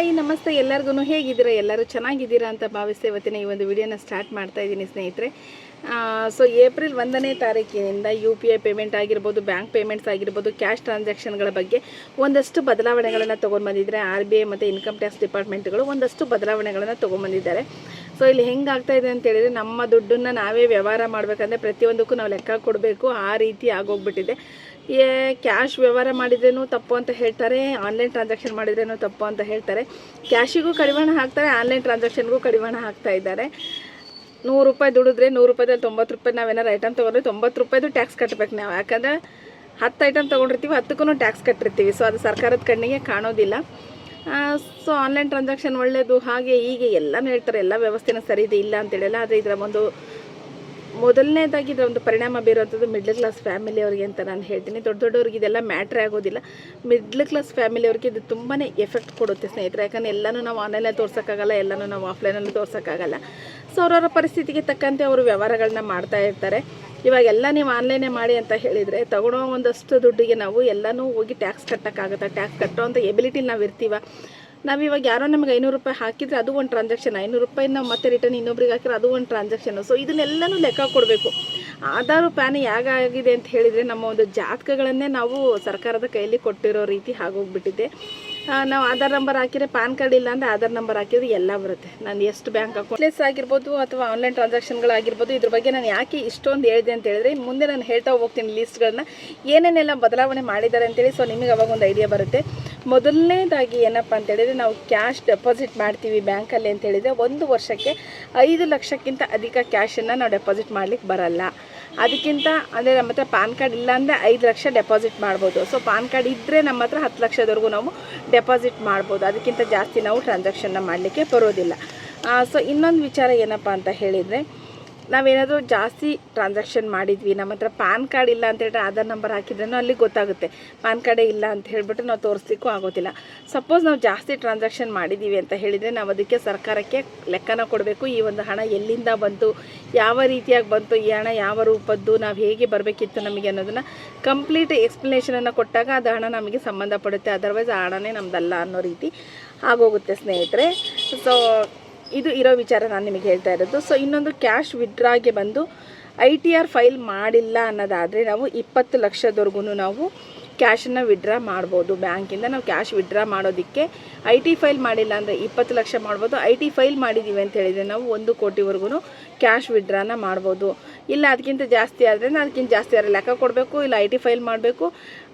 Hi ನಮಸ್ತೆ ಎಲ್ಲರಿಗೂ ಹೇಗಿದ್ದೀರಾ ಎಲ್ಲರೂ ಚೆನ್ನಾಗಿದ್ದೀರಾ ಅಂತ ಭಾವಿಸ್ತಾ ಇವತ್ತಿನ ಈ ಒಂದು ವಿಡಿಯೋನ ಸ್ಟಾರ್ಟ್ ಮಾಡ್ತಾ ಇದ್ದೀನಿ ಸ್ನೇಹಿತರೆ. ಸೊ ಏಪ್ರಿಲ್ 1ನೇ ತಾರೀಕಿನಿಂದ UPI ಪೇಮೆಂಟ್ ಆಗಿರ್ಬೋದು, ಬ್ಯಾಂಕ್ ಪೇಮೆಂಟ್ಸ್ ಆಗಿರ್ಬೋದು, ಕ್ಯಾಶ್ ಟ್ರಾನ್ಸಾಕ್ಷನ್ಗಳ ಬಗ್ಗೆ ಒಂದಷ್ಟು ಬದಲಾವಣೆಗಳನ್ನು ತೊಗೊಂಡ್ಬಂದಿದ್ದಾರೆ. RBI ಮತ್ತು ಇನ್ಕಮ್ ಟ್ಯಾಕ್ಸ್ ಡಿಪಾರ್ಟ್ಮೆಂಟ್ಗಳು ಒಂದಷ್ಟು ಬದಲಾವಣೆಗಳನ್ನು ತೊಗೊಂಡ್ಬಂದಿದ್ದಾರೆ. ಸೊ ಇಲ್ಲಿ ಹೆಂಗಾಗ್ತಾ ಇದೆ ಅಂತ ಹೇಳಿದರೆ, ನಮ್ಮ ದುಡ್ಡನ್ನು ನಾವೇ ವ್ಯವಹಾರ ಮಾಡಬೇಕಂದ್ರೆ ಪ್ರತಿಯೊಂದಕ್ಕೂ ನಾವು ಲೆಕ್ಕ ಕೊಡಬೇಕು, ಆ ರೀತಿ ಆಗೋಗ್ಬಿಟ್ಟಿದೆ. ಕ್ಯಾಶ್ ವ್ಯವಹಾರ ಮಾಡಿದ್ರೇನು ತಪ್ಪು ಅಂತ ಹೇಳ್ತಾರೆ, ಆನ್ಲೈನ್ ಟ್ರಾನ್ಸಾಕ್ಷನ್ ಮಾಡಿದ್ರೇನು ತಪ್ಪು ಅಂತ ಹೇಳ್ತಾರೆ. ಕ್ಯಾಶಿಗೂ ಕಡಿವಾಣ ಹಾಕ್ತಾರೆ, ಆನ್ಲೈನ್ ಟ್ರಾನ್ಸಾಕ್ಷನ್ಗೂ ಕಡಿವಾಣ ಹಾಕ್ತಾ ಇದ್ದಾರೆ. 100 ರೂಪಾಯಿ ದುಡಿದ್ರೆ 100 ರೂಪಾಯಿದಲ್ಲಿ 90 ರೂಪಾಯಿ ನಾವೇನಾರು ಐಟಮ್ ತೊಗೊಂಡ್ರೆ 90 ರೂಪಾಯಿದು ಟ್ಯಾಕ್ಸ್ ಕಟ್ಟಬೇಕು ನಾವು. ಯಾಕಂದರೆ 10 ಐಟಮ್ ತೊಗೊಂಡಿರ್ತೀವಿ, 10ಕ್ಕೂ ಟ್ಯಾಕ್ಸ್ ಕಟ್ಟಿರ್ತೀವಿ. ಸೊ ಅದು ಸರ್ಕಾರದ ಕಣ್ಣಿಗೆ ಕಾಣೋದಿಲ್ಲ. ಸೊ ಆನ್ಲೈನ್ ಟ್ರಾನ್ಸಾಕ್ಷನ್ ಒಳ್ಳೆಯದು, ಹಾಗೆ ಹೀಗೆ ಎಲ್ಲನೂ ಹೇಳ್ತಾರೆ, ಎಲ್ಲ ವ್ಯವಸ್ಥೆನೂ ಸರಿ ಇದೆ, ಇಲ್ಲ ಅಂತೇಳಿಲ್ಲ. ಆದರೆ ಇದರ ಒಂದು ಮೊದಲನೇದಾಗಿ ಇದರ ಒಂದು ಪರಿಣಾಮ ಬೀರುವಂಥದ್ದು ಮಿಡ್ಲ್ ಕ್ಲಾಸ್ ಫ್ಯಾಮಿಲಿಯವ್ರಿಗೆ ಅಂತ ನಾನು ಹೇಳ್ತೀನಿ. ದೊಡ್ಡವ್ರಿಗೆ ಇದೆಲ್ಲ ಮ್ಯಾಟ್ರೇ ಆಗೋದಿಲ್ಲ. ಮಿಡ್ಲ್ ಕ್ಲಾಸ್ ಫ್ಯಾಮಿಲಿಯವ್ರಿಗೆ ಇದು ತುಂಬಾ ಎಫೆಕ್ಟ್ ಕೊಡುತ್ತೆ ಸ್ನೇಹಿತರೆ. ಯಾಕಂದರೆ ಎಲ್ಲನೂ ನಾವು ಆನ್ಲೈನಲ್ಲಿ ತೋರ್ಸೋಕ್ಕಾಗಲ್ಲ, ಎಲ್ಲನೂ ನಾವು ಆಫ್ಲೈನಲ್ಲಿ ತೋರ್ಸೋಕ್ಕಾಗಲ್ಲ. ಸೊ ಅವರವರ ಪರಿಸ್ಥಿತಿಗೆ ತಕ್ಕಂತೆ ಅವರು ವ್ಯವಹಾರಗಳನ್ನ ಮಾಡ್ತಾ ಇರ್ತಾರೆ. ಇವಾಗೆಲ್ಲ ನೀವು ಆನ್ಲೈನೇ ಮಾಡಿ ಅಂತ ಹೇಳಿದರೆ ತಗೊಳ್ಳೋ ಒಂದಷ್ಟು ದುಡ್ಡಿಗೆ ನಾವು ಎಲ್ಲನೂ ಹೋಗಿ ಟ್ಯಾಕ್ಸ್ ಕಟ್ಟೋಕ್ಕಾಗುತ್ತೆ. ಟ್ಯಾಕ್ಸ್ ಕಟ್ಟೋವಂಥ ಎಬಿಲಿಟಿಲಿ ನಾವು ಇರ್ತೀವ. ನಾವಿವಾಗ ಯಾರೋ ನಮಗೆ 500 ರೂಪಾಯಿ ಹಾಕಿದರೆ ಅದು ಒಂದು ಟ್ರಾನ್ಸಾಕ್ಷನ್, 500 ರೂಪಾಯಿ ನಾವು ಮತ್ತೆ ರಿಟರ್ನ್ ಇನ್ನೊಬ್ರಿಗೆ ಹಾಕಿದ್ರೆ ಅದು ಒಂದು ಟ್ರಾನ್ಸಾಕ್ಷನು. ಸೊ ಇದನ್ನೆಲ್ಲನೂ ಲೆಕ್ಕ ಕೊಡಬೇಕು. ಆಧಾರ್ ಪ್ಯಾನ್ ಹೇಗಾಗಿದೆ ಅಂತ ಹೇಳಿದರೆ, ನಮ್ಮ ಒಂದು ಜಾತಕಗಳನ್ನೇ ನಾವು ಸರ್ಕಾರದ ಕೈಯಲ್ಲಿ ಕೊಟ್ಟಿರೋ ರೀತಿ ಆಗೋಗ್ಬಿಟ್ಟಿದೆ. ನಾವು ಆಧಾರ್ ನಂಬರ್ ಹಾಕಿದರೆ ಪ್ಯಾನ್ ಕಾರ್ಡ್ ಇಲ್ಲ ಅಂದರೆ ಆಧಾರ್ ನಂಬರ್ ಹಾಕಿದ್ರೆ ಎಲ್ಲ ಬರುತ್ತೆ. ನಾನು ಎಷ್ಟು ಬ್ಯಾಂಕ್ ಅಕೌಂಟ್ಲೆಸ್ ಆಗಿರ್ಬೋದು ಅಥವಾ ಆನ್ಲೈನ್ ಟ್ರಾನ್ಸಾಕ್ಷನ್ಗಳಾಗಿರ್ಬೋದು, ಇದ್ರ ಬಗ್ಗೆ ನಾನು ಯಾಕೆ ಇಷ್ಟೊಂದು ಹೇಳಿದೆ ಅಂತ ಹೇಳಿದ್ರೆ, ಮುಂದೆ ನಾನು ಹೇಳ್ತಾ ಹೋಗ್ತೀನಿ ಲಿಸ್ಟ್ಗಳನ್ನ ಏನೇನೆಲ್ಲ ಬದಲಾವಣೆ ಮಾಡಿದ್ದಾರೆ ಅಂತೇಳಿ. ಸೊ ನಿಮಗೆ ಅವಾಗ ಒಂದು ಐಡಿಯಾ ಬರುತ್ತೆ. ಮೊದಲನೇದಾಗಿ ಏನಪ್ಪ ಅಂತೇಳಿದರೆ, ನಾವು ಕ್ಯಾಶ್ ಡೆಪಾಸಿಟ್ ಮಾಡ್ತೀವಿ ಬ್ಯಾಂಕಲ್ಲಿ ಅಂತ ಹೇಳಿದರೆ 1 ವರ್ಷಕ್ಕೆ 5 ಲಕ್ಷಕ್ಕಿಂತ ಅಧಿಕ ಕ್ಯಾಶನ್ನು ನಾವು ಡೆಪಾಸಿಟ್ ಮಾಡಲಿಕ್ಕೆ ಬರಲ್ಲ. ಅದಕ್ಕಿಂತ ಅಂದರೆ ನಮ್ಮ ಹತ್ರ ಪಾನ್ ಕಾರ್ಡ್ ಇಲ್ಲ ಅಂದರೆ 5 ಲಕ್ಷ ಡೆಪಾಸಿಟ್ ಮಾಡ್ಬೋದು. ಸೊ ಪಾನ್ ಕಾರ್ಡ್ ಇದ್ದರೆ ನಮ್ಮ ಹತ್ರ 10 ಲಕ್ಷದವರೆಗೂ ನಾವು ಡೆಪಾಸಿಟ್ ಮಾಡ್ಬೋದು. ಅದಕ್ಕಿಂತ ಜಾಸ್ತಿ ನಾವು ಟ್ರಾನ್ಸಾಕ್ಷನ್ನ ಮಾಡಲಿಕ್ಕೆ ಬರೋದಿಲ್ಲ. ಸೊ ಇನ್ನೊಂದು ವಿಚಾರ ಏನಪ್ಪ ಅಂತ ಹೇಳಿದರೆ, ನಾವೇನಾದರೂ ಜಾಸ್ತಿ ಟ್ರಾನ್ಸಾಕ್ಷನ್ ಮಾಡಿದ್ವಿ, ನಮ್ಮ ಹತ್ರ ಪಾನ್ ಕಾರ್ಡ್ ಇಲ್ಲ ಅಂತ ಹೇಳಿದ್ರೆ ಆಧಾರ್ ನಂಬರ್ ಹಾಕಿದ್ರೂ ಅಲ್ಲಿ ಗೊತ್ತಾಗುತ್ತೆ. ಪಾನ್ ಕಾರ್ಡೇ ಇಲ್ಲ ಅಂತ ಹೇಳಿಬಿಟ್ಟು ನಾವು ತೋರಿಸ್ಲಿಕ್ಕೂ ಆಗೋದಿಲ್ಲ. ಸಪೋಸ್ ನಾವು ಜಾಸ್ತಿ ಟ್ರಾನ್ಸಾಕ್ಷನ್ ಮಾಡಿದ್ದೀವಿ ಅಂತ ಹೇಳಿದರೆ, ನಾವು ಅದಕ್ಕೆ ಸರ್ಕಾರಕ್ಕೆ ಲೆಕ್ಕನ ಕೊಡಬೇಕು. ಈ ಒಂದು ಹಣ ಎಲ್ಲಿಂದ ಬಂತು, ಯಾವ ರೀತಿಯಾಗಿ ಬಂತು, ಈ ಹಣ ಯಾವ ರೂಪದ್ದು, ನಾವು ಹೇಗೆ ಬರಬೇಕಿತ್ತು ನಮಗೆ ಅನ್ನೋದನ್ನು ಕಂಪ್ಲೀಟ್ ಎಕ್ಸ್ಪ್ಲನೇಷನನ್ನು ಕೊಟ್ಟಾಗ ಅದು ಹಣ ನಮಗೆ ಸಂಬಂಧಪಡುತ್ತೆ. ಅದರ್ವೈಸ್ ಆ ಹಣನೇ ನಮ್ಮದಲ್ಲ ಅನ್ನೋ ರೀತಿ ಆಗೋಗುತ್ತೆ ಸ್ನೇಹಿತರೆ. ಸೊ ಇದು ಇರೋ ವಿಚಾರ ನಾನು ನಿಮಗೆ ಹೇಳ್ತಾ ಇರೋದು. ಸೊ ಇನ್ನೊಂದು, ಕ್ಯಾಶ್ ವಿಡ್ರಾಗೆ ಬಂದು ITR ಫೈಲ್ ಮಾಡಿಲ್ಲ ಅನ್ನೋದಾದರೆ ನಾವು 20 ಲಕ್ಷದವರೆಗೂ ನಾವು ಕ್ಯಾಶನ್ನು ವಿಡ್ರಾ ಮಾಡ್ಬೋದು. ಬ್ಯಾಂಕಿಂದ ನಾವು ಕ್ಯಾಶ್ ವಿಡ್ರಾ ಮಾಡೋದಕ್ಕೆ IT ಫೈಲ್ ಮಾಡಿಲ್ಲ ಅಂದರೆ 20 ಲಕ್ಷ ಮಾಡ್ಬೋದು. IT ಫೈಲ್ ಮಾಡಿದ್ದೀವಿ ಅಂತ ಹೇಳಿದರೆ ನಾವು 1 ಕೋಟಿವರೆಗೂ ಕ್ಯಾಶ್ ವಿಡ್ರಾನ ಮಾಡ್ಬೋದು. ಇಲ್ಲ ಅದಕ್ಕಿಂತ ಜಾಸ್ತಿ ಆದರೆ ಅದಕ್ಕಿಂತ ಜಾಸ್ತಿ ಆದರೆ ಲೆಕ್ಕ ಕೊಡಬೇಕು, ಇಲ್ಲ IT ಫೈಲ್ ಮಾಡಬೇಕು.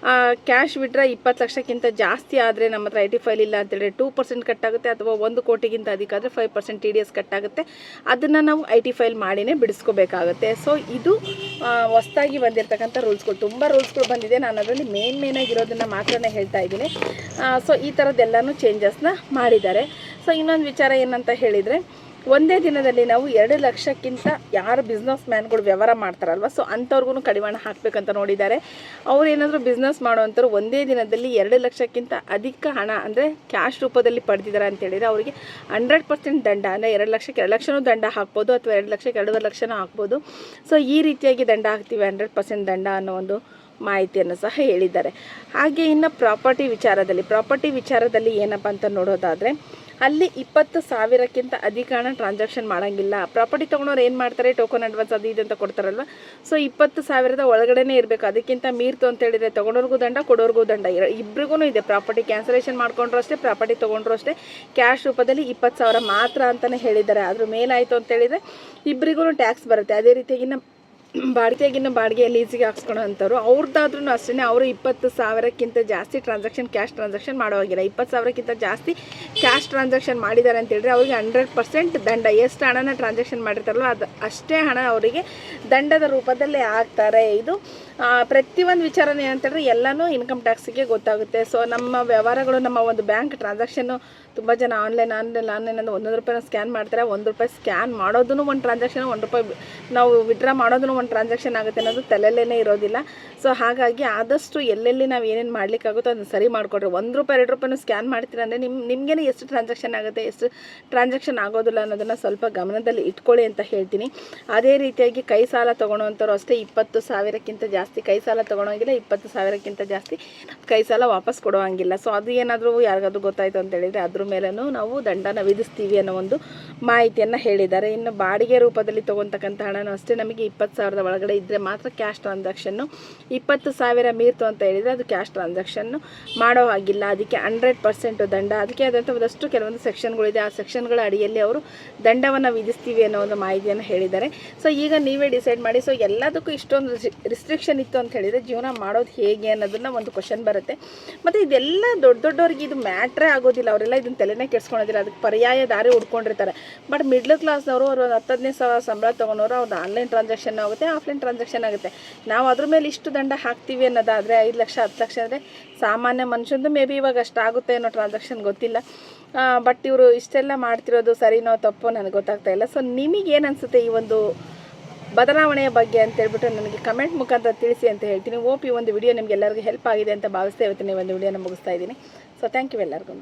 ಕ್ಯಾಶ್ ವಿಡ್ರಾ 20 ಲಕ್ಷಕ್ಕಿಂತ ಜಾಸ್ತಿ ಆದರೆ ನಮ್ಮ ಹತ್ರ IT ಫೈಲ್ ಇಲ್ಲ ಅಂತೇಳಿದ್ರೆ 2% ಕಟ್ಟಾಗುತ್ತೆ, ಅಥವಾ 1 ಕೋಟಿಗಿಂತ ಅಧಿಕ ಆದರೆ 5% TDS ಕಟ್ಟಾಗುತ್ತೆ. ಅದನ್ನು ನಾವು IT ಫೈಲ್ ಮಾಡಿನೇ ಬಿಡಿಸ್ಕೋಬೇಕಾಗುತ್ತೆ. ಸೊ ಇದು ಹೊಸದಾಗಿ ಬಂದಿರತಕ್ಕಂಥ ರೂಲ್ಸ್ಗಳು. ತುಂಬ ರೂಲ್ಸ್ಗಳು ಬಂದಿದೆ, ನಾನು ಅದರಲ್ಲಿ ಮೇನಾಗಿರೋದನ್ನು ಮಾತ್ರ ಹೇಳ್ತಾ ಇದ್ದೀನಿ. ಸೊ ಈ ಥರದ್ದೆಲ್ಲನೂ ಚೇಂಜಸ್ನ ಮಾಡಿದ್ದಾರೆ. ಸೊ ಇನ್ನೊಂದು ವಿಚಾರ ಏನಂತ ಹೇಳಿದರೆ, ಒಂದೇ ದಿನದಲ್ಲಿ ನಾವು 2 ಲಕ್ಷಕ್ಕಿಂತ ಯಾರು ಬಿಸ್ನೆಸ್ ಮ್ಯಾನ್ಗಳು ವ್ಯವಹಾರ ಮಾಡ್ತಾರಲ್ವ, ಸೊ ಅಂಥವ್ರಿಗೂ ಕಡಿವಾಣ ಹಾಕಬೇಕಂತ ನೋಡಿದ್ದಾರೆ. ಅವ್ರು ಏನಾದರೂ ಬಿಸ್ನೆಸ್ ಮಾಡೋವಂಥವ್ರು ಒಂದೇ ದಿನದಲ್ಲಿ 2 ಲಕ್ಷಕ್ಕಿಂತ ಅಧಿಕ ಹಣ ಅಂದರೆ ಕ್ಯಾಶ್ ರೂಪದಲ್ಲಿ ಪಡೆದಿದ್ದಾರೆ ಅಂತೇಳಿದರೆ ಅವರಿಗೆ 100% ದಂಡ, ಅಂದರೆ 2 ಲಕ್ಷಕ್ಕೆ 2 ಲಕ್ಷನೂ ದಂಡ ಹಾಕ್ಬೋದು, ಅಥವಾ 2 ಲಕ್ಷಕ್ಕೆ 2.5 ಲಕ್ಷನೂ ಹಾಕ್ಬೋದು. ಸೊ ಈ ರೀತಿಯಾಗಿ ದಂಡ ಹಾಕ್ತೀವಿ, 100% ದಂಡ ಅನ್ನೋ ಒಂದು ಮಾಹಿತಿಯನ್ನು ಸಹ ಹೇಳಿದ್ದಾರೆ. ಹಾಗೆ ಇನ್ನು ಪ್ರಾಪರ್ಟಿ ವಿಚಾರದಲ್ಲಿ ಏನಪ್ಪ ಅಂತ ನೋಡೋದಾದರೆ, ಅಲ್ಲಿ 20,000ಕ್ಕಿಂತ ಅಧಿಕ ಹಣ ಟ್ರಾನ್ಸಾಕ್ಷನ್ ಮಾಡೋಂಗಿಲ್ಲ. ಪ್ರಾಪರ್ಟಿ ತೊಗೊಂಡವ್ರು ಏನು ಮಾಡ್ತಾರೆ, ಟೋಕನ್ ಅಡ್ವಾನ್ಸ್ ಅದು ಇದು ಅಂತ ಕೊಡ್ತಾರಲ್ವ. ಸೊ 20,000 ಒಳಗಡೆನೇ ಇರಬೇಕು. ಅದಕ್ಕಿಂತ ಮೀರ್ತು ಅಂತೇಳಿದರೆ ತೊಗೊಂಡವ್ರಿಗೂ ದಂಡ, ಕೊಡೋರ್ಗೂ ದಂಡ, ಇಬ್ಬರಿಗೂ ಇದೆ. ಪ್ರಾಪರ್ಟಿ ಕ್ಯಾನ್ಸಲೇಷನ್ ಮಾಡ್ಕೊಂಡ್ರು ಅಷ್ಟೇ, ಪ್ರಾಪರ್ಟಿ ತೊಗೊಂಡ್ರು ಅಷ್ಟೇ. ಕ್ಯಾಶ್ ರೂಪದಲ್ಲಿ 20,000 ಮಾತ್ರ ಅಂತಲೇ ಹೇಳಿದ್ದಾರೆ. ಅದ್ರ ಮೇಲಾಯಿತು ಅಂತೇಳಿದರೆ ಇಬ್ಬರಿಗೂ ಟ್ಯಾಕ್ಸ್ ಬರುತ್ತೆ. ಅದೇ ರೀತಿಯಾಗಿ ಬಾಡಿಗೆ ಲೀಸಿಗೆ ಹಾಕ್ಸ್ಕೊಳೋ ಅಂಥವ್ರು ಅವ್ರದ್ದಾದ್ರೂ ಅಷ್ಟೇ, ಅವರು 20,000ಕ್ಕಿಂತ ಜಾಸ್ತಿ ಕ್ಯಾಶ್ ಟ್ರಾನ್ಸಾಕ್ಷನ್ ಮಾಡೋವಾಗಿಲ್ಲ. 20,000ಕ್ಕಿಂತ ಜಾಸ್ತಿ ಕ್ಯಾಶ್ ಟ್ರಾನ್ಸಾಕ್ಷನ್ ಮಾಡಿದ್ದಾರೆ ಅಂತೇಳಿದ್ರೆ ಅವ್ರಿಗೆ 100% ದಂಡ. ಎಷ್ಟು ಹಣನ ಟ್ರಾನ್ಸಾಕ್ಷನ್ ಮಾಡಿರ್ತಾರಲ್ಲ ಅದು ಅಷ್ಟೇ ಹಣ ಅವರಿಗೆ ದಂಡದ ರೂಪದಲ್ಲೇ ಹಾಕ್ತಾರೆ. ಇದು ಪ್ರತಿಯೊಂದು ವಿಚಾರನೇ ಏನಂತೇಳಿದ್ರೆ ಎಲ್ಲನೂ ಇನ್ಕಮ್ ಟ್ಯಾಕ್ಸಿಗೆ ಗೊತ್ತಾಗುತ್ತೆ. ಸೊ ನಮ್ಮ ವ್ಯವಹಾರಗಳು, ನಮ್ಮ ಒಂದು ಬ್ಯಾಂಕ್ ಟ್ರಾನ್ಸಾಕ್ಷನ್ನು ತುಂಬ ಜನ ಆನ್ಲೈನ್ ಅಂದರೆ ₹1 ರೂಪಾಯಿನ ಸ್ಕ್ಯಾನ್ ಮಾಡ್ತಾರೆ. ₹1 ಸ್ಕ್ಯಾನ್ ಮಾಡೋದೂ ಒಂದು ಟ್ರಾನ್ಸಾಕ್ಷನ್, ₹1 ನಾವು ವಿಡ್ರಾ ಮಾಡೋದೂ ಒಂದು ಟ್ರಾನ್ಸಾಕ್ಷನ್ ಆಗುತ್ತೆ ಅನ್ನೋದು ತಲೆಯಲ್ಲೇ ಇರೋದಿಲ್ಲ. ಸೊ ಹಾಗಾಗಿ ಆದಷ್ಟು ಎಲ್ಲೆಲ್ಲಿ ನಾವು ಏನೇನು ಮಾಡಲಿಕ್ಕಾಗುತ್ತೋ ಅದನ್ನು ಸರಿ ಮಾಡಿಕೊಡ್ರಿ. ₹1 ₹2 ಸ್ಕ್ಯಾನ್ ಮಾಡ್ತೀರಾ ಅಂದರೆ ನಿಮಗೇನೆ ಎಷ್ಟು ಟ್ರಾನ್ಸಾಕ್ಷನ್ ಆಗುತ್ತೆ, ಎಷ್ಟು ಟ್ರಾನ್ಸಾಕ್ಷನ್ ಆಗೋದಿಲ್ಲ ಅನ್ನೋದನ್ನು ಸ್ವಲ್ಪ ಗಮನದಲ್ಲಿ ಇಟ್ಕೊಳ್ಳಿ ಅಂತ ಹೇಳ್ತೀನಿ. ಅದೇ ರೀತಿಯಾಗಿ ಕೈ ಸಾಲ ತೊಗೊಳೋವಂಥವ್ರು ಅಷ್ಟೇ 20,000ಕ್ಕಿಂತ ಜಾಸ್ತಿ ಕೈ ಸಾಲ ತೊಗೊಳೋಂಗಿಲ್ಲ, 20,000ಕ್ಕಿಂತ ಜಾಸ್ತಿ ಕೈ ಸಾಲ ವಾಪಸ್ ಕೊಡೋಂಗಿಲ್ಲ. ಸೊ ಅದು ಏನಾದರೂ ಯಾರಿಗಾದ್ರೂ ಗೊತ್ತಾಯಿತು ಅಂತ ಹೇಳಿದರೆ ಅದ್ರ ಮೇಲೂ ನಾವು ದಂಡನ ವಿಧಿಸ್ತೀವಿ ಅನ್ನೋ ಒಂದು ಮಾಹಿತಿಯನ್ನು ಹೇಳಿದ್ದಾರೆ. ಇನ್ನು ಬಾಡಿಗೆ ರೂಪದಲ್ಲಿ ತೊಗೊತಕ್ಕಂಥ ಹಣನೂ ಅಷ್ಟೇ ನಮಗೆ 20,000 ಒಳಗಡೆ ಇದ್ದರೆ ಮಾತ್ರ ಕ್ಯಾಶ್ ಟ್ರಾನ್ಸಾಕ್ಷನ್ನು, 20,000 ಮೀರಿತು ಅಂತ ಹೇಳಿದರೆ ಅದು ಕ್ಯಾಶ್ ಟ್ರಾನ್ಸಾಕ್ಷನ್ನು ಮಾಡೋ ಹಾಗಿಲ್ಲ. ಅದಕ್ಕೆ 100% ದಂಡ, ಅದಕ್ಕೆ ಆದಂಥ ಒಂದಷ್ಟು ಕೆಲವೊಂದು ಸೆಕ್ಷನ್ಗಳಿದೆ. ಆ ಸೆಕ್ಷನ್ಗಳ ಅಡಿಯಲ್ಲಿ ಅವರು ದಂಡವನ್ನು ವಿಧಿಸ್ತೀವಿ ಅನ್ನೋ ಒಂದು ಮಾಹಿತಿಯನ್ನು ಹೇಳಿದ್ದಾರೆ. ಸೊ ಈಗ ನೀವೇ ಡಿಸೈಡ್ ಮಾಡಿ. ಸೊ ಎಲ್ಲದಕ್ಕೂ ಇಷ್ಟೊಂದು ರಿಸ್ಟ್ರಿಕ್ಷನ್ ಇತ್ತು ಅಂತ ಹೇಳಿದರೆ ಜೀವನ ಮಾಡೋದು ಹೇಗೆ ಅನ್ನೋದನ್ನು ಒಂದು ಕ್ವಶನ್ ಬರುತ್ತೆ. ಮತ್ತು ಇದೆಲ್ಲ ದೊಡ್ಡವ್ರಿಗೆ ಇದು ಮ್ಯಾಟ್ರೇ ಆಗೋದಿಲ್ಲ, ಅವರೆಲ್ಲ ಇದನ್ನು ತಲೆನೇ ಕೆಡಿಸ್ಕೊಳೋದಿಲ್ಲ, ಅದಕ್ಕೆ ಪರ್ಯಾಯ ದಾರಿ ಹುಡ್ಕೊಂಡಿರ್ತಾರೆ. ಬಟ್ ಮಿಡ್ಲ್ ಕ್ಲಾಸ್ನವರು ಅವರು 10-15,000 ಸಂಬಳ ತೊಗೊಂಡವರು ಅವ್ರದ್ದು ಆನ್ಲೈನ್ ಟ್ರಾನ್ಸಾಕ್ಷನ್ ಆಗುತ್ತೆ, ಆಫ್ಲೈನ್ ಟ್ರಾನ್ಸಾಕ್ಷನ್ ಆಗುತ್ತೆ. ನಾವು ಅದ್ರ ಮೇಲೆ ಇಷ್ಟು ದಂಡ ಹಾಕ್ತೀವಿ ಅನ್ನೋದಾದರೆ 5 ಲಕ್ಷ 10 ಲಕ್ಷ ಅಂದರೆ ಸಾಮಾನ್ಯ ಮನುಷ್ಯಂದು ಮೇ ಬಿ ಇವಾಗ ಅಷ್ಟಾಗುತ್ತೆ ಅನ್ನೋ ಟ್ರಾನ್ಸಾಕ್ಷನ್ ಗೊತ್ತಿಲ್ಲ. ಬಟ್ ಇವರು ಇಷ್ಟೆಲ್ಲ ಮಾಡ್ತಿರೋದು ಸರಿನೋ ತಪ್ಪೋ ನನಗೆ ಗೊತ್ತಾಗ್ತಾ ಇಲ್ಲ. ಸೊ ನಿಮಗೇನು ಅನಿಸುತ್ತೆ ಈ ಒಂದು ಬದಲಾವಣೆಯ ಬಗ್ಗೆ ಅಂತೇಳ್ಬಿಟ್ಟು ನನಗೆ ಕಮೆಂಟ್ ಮುಖಾಂತರ ತಿಳಿಸಿ ಅಂತ ಹೇಳ್ತೀನಿ. ಈ ಒಂದು ವಿಡಿಯೋ ನಿಮ್ಗೆ ಎಲ್ಲರಿಗೂ ಹೆಲ್ಪ್ ಆಗಿದೆ ಅಂತ ಭಾವಿಸ್ತಾ ಇವತ್ತಿನ ಒಂದು ವಿಡಿಯೋನ ಮುಗಿಸ್ತಾ ಇದ್ದೀನಿ. ಸೊ ಥ್ಯಾಂಕ್ ಯು ಎಲ್ಲರಿಗೂ.